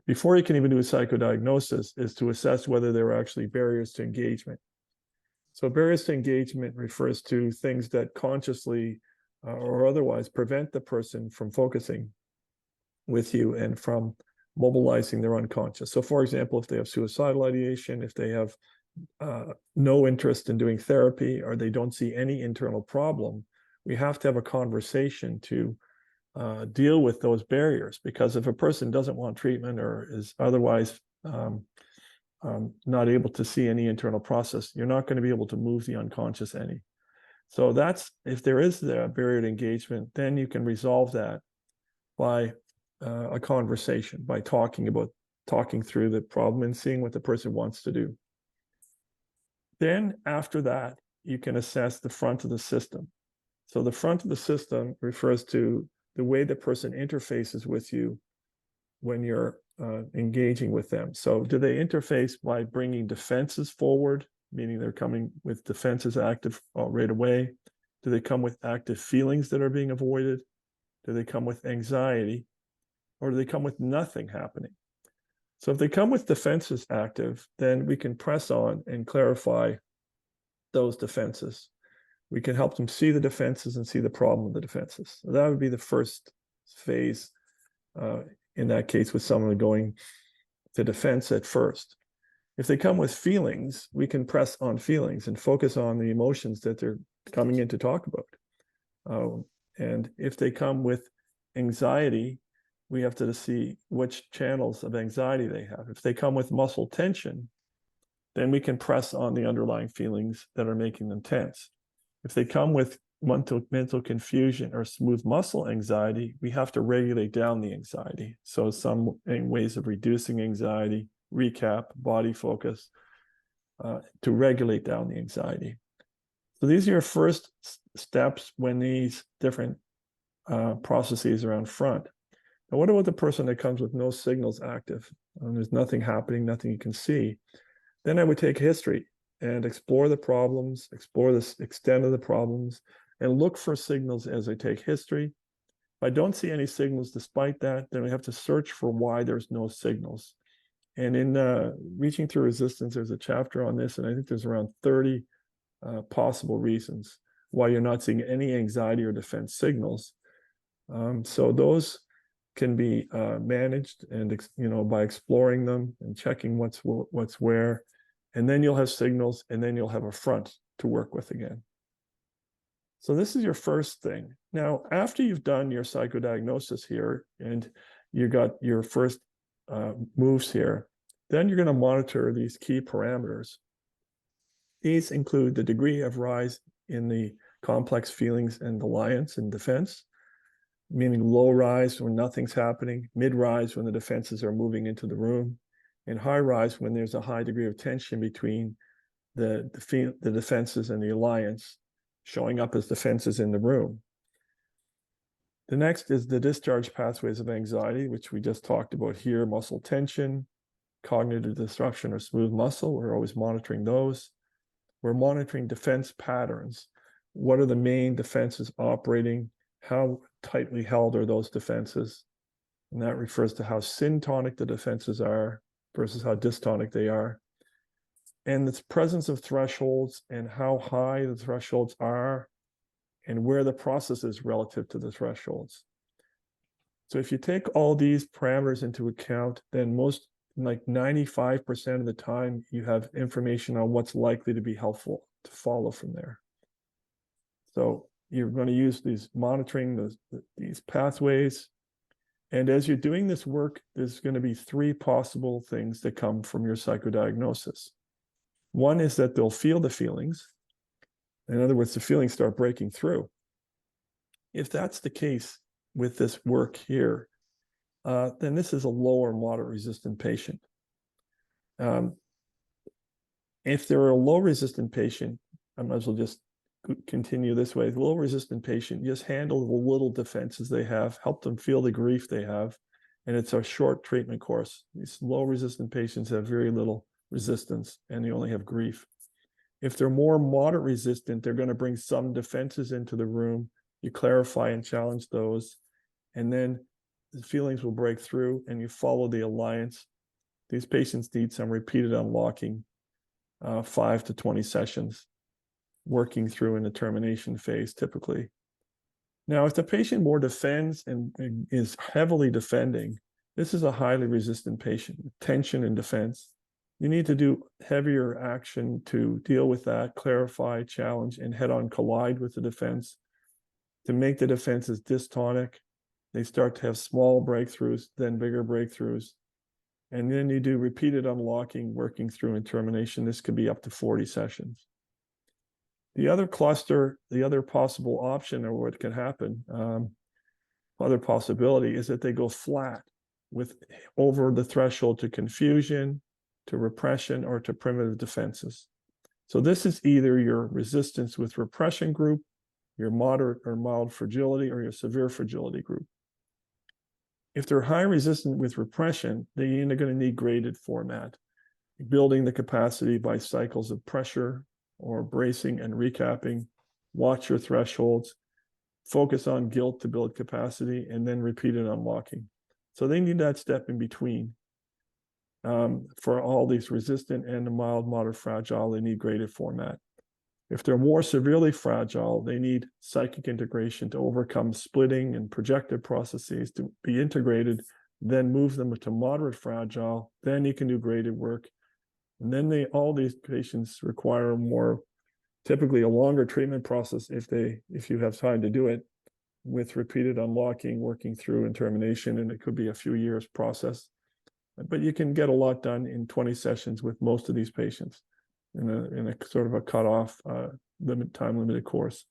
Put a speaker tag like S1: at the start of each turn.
S1: before you can even do a psychodiagnosis, is to assess whether there are actually barriers to engagement. So barriers to engagement refers to things that consciously or otherwise prevent the person from focusing with you and from mobilizing their unconscious. So for example, if they have suicidal ideation, if they have no interest in doing therapy, or they don't see any internal problem, we have to have a conversation to deal with those barriers. Because if a person doesn't want treatment or is otherwise not able to see any internal process, you're not going to be able to move the unconscious any. So that's, if there is a barrier to engagement, then you can resolve that by a conversation, by talking through the problem and seeing what the person wants to do. Then after that, you can assess the front of the system. So the front of the system refers to the way the person interfaces with you when you're engaging with them. So do they interface by bringing defenses forward, meaning they're coming with defenses active right away? Do they come with active feelings that are being avoided? Do they come with anxiety? Or do they come with nothing happening? So if they come with defenses active, then we can press on and clarify those defenses. We can help them see the defenses and see the problem with the defenses. So that would be the first phase in that case, with someone going to defense at first. If they come with feelings, we can press on feelings and focus on the emotions that they're coming in to talk about. And if they come with anxiety, we have to see which channels of anxiety they have. If they come with muscle tension, then we can press on the underlying feelings that are making them tense. If they come with mental confusion or smooth muscle anxiety, we have to regulate down the anxiety. So some ways of reducing anxiety, recap, body focus, to regulate down the anxiety. So these are your first steps when these different processes are on front. Now, what about the person that comes with no signals active? There's nothing happening, nothing you can see. Then I would take history and explore the problems, explore the extent of the problems, and look for signals as I take history. If I don't see any signals despite that, then we have to search for why there's no signals. And in Reaching Through Resistance, there's a chapter on this, and I think there's around 30 possible reasons why you're not seeing any anxiety or defense signals. So those can be managed, and by exploring them and checking what's where, and then you'll have signals, and then you'll have a front to work with again. So this is your first thing. Now, after you've done your psychodiagnosis here and you got your first moves here, then you're going to monitor these key parameters. These include the degree of rise in the complex feelings and alliance and defense, meaning low rise when nothing's happening, mid rise when the defenses are moving into the room, and high rise when there's a high degree of tension between the defenses and the alliance, showing up as defenses in the room. The next is the discharge pathways of anxiety, which we just talked about here: muscle tension, cognitive disruption, or smooth muscle. We're always monitoring those. We're monitoring defense patterns. What are the main defenses operating? How tightly held are those defenses? And that refers to how syntonic the defenses are versus how dystonic they are. And the presence of thresholds and how high the thresholds are and where the process is relative to the thresholds. So if you take all these parameters into account, then like 95% of the time, you have information on what's likely to be helpful to follow from there. So you're going to use these monitoring these pathways. And as you're doing this work, there's going to be 3 possible things that come from your psychodiagnosis. One is that they'll feel the feelings. In other words, the feelings start breaking through. If that's the case with this work here, then this is a low or moderate resistant patient. If they're a low resistant patient, I might as well just continue this way. The low resistant patient, just handle the little defenses they have, help them feel the grief they have, and it's a short treatment course. These low resistant patients have very little resistance, and they only have grief. If they're more moderate resistant, they're going to bring some defenses into the room. You clarify and challenge those, and then the feelings will break through and you follow the alliance. These patients need some repeated unlocking, 5 to 20 sessions, working through in the termination phase typically. Now, if the patient more defends and is heavily defending, this is a highly resistant patient, tension and defense. You need to do heavier action to deal with that, clarify, challenge, and head-on collide with the defense to make the defenses dystonic. They start to have small breakthroughs, then bigger breakthroughs. And then you do repeated unlocking, working through and termination. This could be up to 40 sessions. The other cluster, the other possible option or what can happen, other possibility is that they go flat with over the threshold to confusion, to repression, or to primitive defenses. So this is either your resistance with repression group, your moderate or mild fragility, or your severe fragility group. If they're high resistant with repression, they're going to need graded format, building the capacity by cycles of pressure or bracing and recapping, watch your thresholds, focus on guilt to build capacity, and then repeated unlocking. So they need that step in between. For all these resistant and the mild, moderate, fragile, they need graded format. If they're more severely fragile, they need psychic integration to overcome splitting and projective processes to be integrated, then move them to moderate fragile. Then you can do graded work. And then all these patients require typically a longer treatment process if you have time to do it, with repeated unlocking, working through and termination, and it could be a few years process. But you can get a lot done in 20 sessions with most of these patients in a sort of a cutoff time limited course.